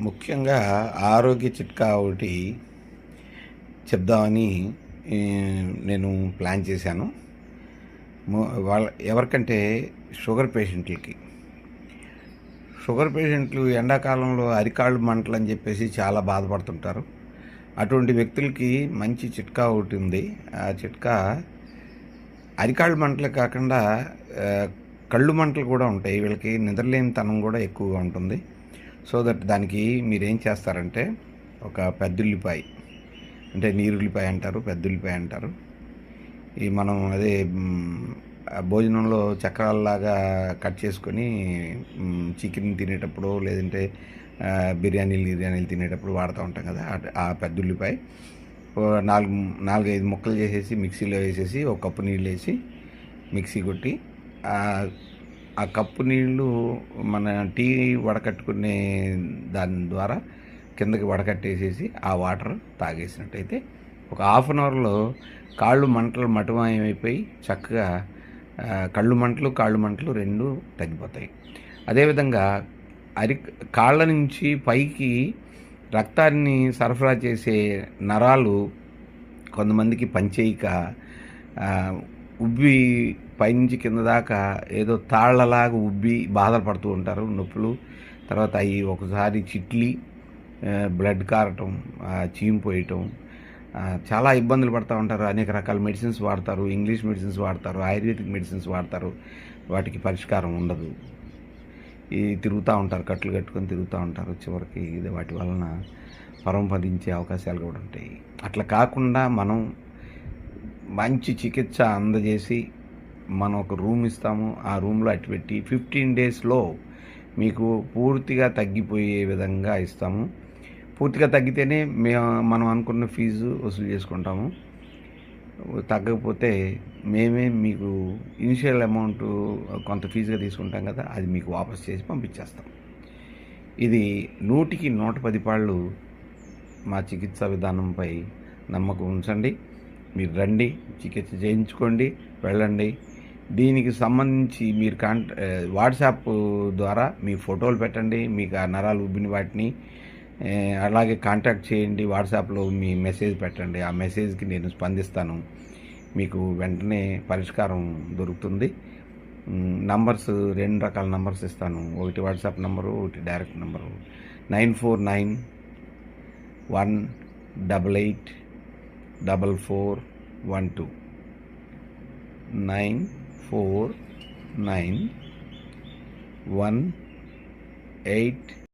ముఖ్యంగా ఆరోగ్య చిట్కా ఒకటి చెప్దామని ఈ, నేను ప్లాన్ చేశాను. వాళ్ళ ఎవరికంటే షుగర్ పేషెంట్లకి. షుగర్ పేషెంట్లు ఎండాకాలంలో అరికాళ్ళు మంటలు అని చెప్పేసి చాలా బాధపడుతుంటారు. అటువంటి వ్యక్తులకి మంచి చిట్కా ఒకటి ఉంది. ఆ చిట్కా అరికాళ్ళు మంటలే కాకుండా ఆ, కళ్ళు మంటలు కూడా ఉంటాయి. వీళ్ళకి నిద్రలేనితనం కూడా ఎక్కువగా ఉంటుంది. సో దట్ దానికి మీరేం చేస్తారంటే ఒక పెద్దుల్లిపాయ, అంటే నీరుల్లిపాయ అంటారు, పెద్దుల్లిపాయ అంటారు. ఈ మనం అదే భోజనంలో చక్రాలలాగా కట్ చేసుకొని చికెన్ తినేటప్పుడు లేదంటే బిర్యానీలు తినేటప్పుడు వాడుతూ ఉంటాం కదా. ఆ పెద్దుల్లిపాయ నాలుగైదు ముక్కలు చేసేసి మిక్సీలో వేసేసి ఒక కప్పు నీళ్ళు వేసి మిక్సీ కొట్టి ఆ కప్పు నీళ్ళు మన టీ వడకట్టుకునే దాని ద్వారా కిందకి వడకట్టేసేసి ఆ వాటర్ తాగేసినట్టయితే ఒక హాఫ్ అన్ అవర్లో కాళ్ళు మంటలు మటుమాయమైపోయి చక్కగా కాళ్ళు మంటలు రెండు తగ్గిపోతాయి. అదేవిధంగా కాళ్ళ నుంచి పైకి రక్తాన్ని సరఫరా చేసే నరాలు కొంతమందికి పనిచేయక ఉబ్బి పైనుంచి కింద దాకా ఏదో తాళ్లలాగా ఉబ్బి బాధలు పడుతూ ఉంటారు, నొప్పులు. తర్వాత అవి ఒకసారి చిట్లి బ్లడ్ కారటం, చీము పోయటం, చాలా ఇబ్బందులు పడుతూ ఉంటారు. అనేక రకాల మెడిసిన్స్ వాడతారు, ఇంగ్లీష్ మెడిసిన్స్ వాడతారు, ఆయుర్వేదిక్ మెడిసిన్స్ వాడతారు. వాటికి పరిష్కారం ఉండదు. ఈ తిరుగుతూ ఉంటారు, కట్లు కట్టుకొని తిరుగుతూ ఉంటారు. చివరికి ఇది వాటి వలన పరమపదించే అవకాశాలు కూడా ఉంటాయి. అట్లా కాకుండా మనం మంచి చికిత్స అందజేసి మనం ఒక రూమ్ ఇస్తాము. ఆ రూమ్లో అట్టుపెట్టి 15 డేస్లో మీకు పూర్తిగా తగ్గిపోయే విధంగా ఇస్తాము. పూర్తిగా తగ్గితేనే మనం అనుకున్న ఫీజు వసూలు చేసుకుంటాము. తగ్గకపోతే మేమే మీకు ఇనిషియల్ అమౌంట్ కొంత ఫీజుగా తీసుకుంటాం కదా, అది మీకు వాపస్ చేసి పంపించేస్తాం. ఇది 100కి 110 పాళ్ళు మా చికిత్సా విధానంపై నమ్మకం ఉంచండి. మీరు రండి, చికిత్స చేయించుకోండి, వెళ్ళండి. దీనికి సంబంధించి మీరు వాట్సాప్ ద్వారా మీ ఫోటోలు పెట్టండి, మీకు ఆ నరాలు ఉబ్బిన వాటిని. అలాగే కాంటాక్ట్ చేయండి, వాట్సాప్లో మీ మెసేజ్ పెట్టండి. ఆ మెసేజ్కి నేను స్పందిస్తాను, మీకు వెంటనే పరిష్కారం దొరుకుతుంది. నంబర్స్ 2 రకాల నంబర్స్ ఇస్తాను. ఒకటి వాట్సాప్ నంబరు, ఒకటి డైరెక్ట్ నంబరు. 9491884412 949188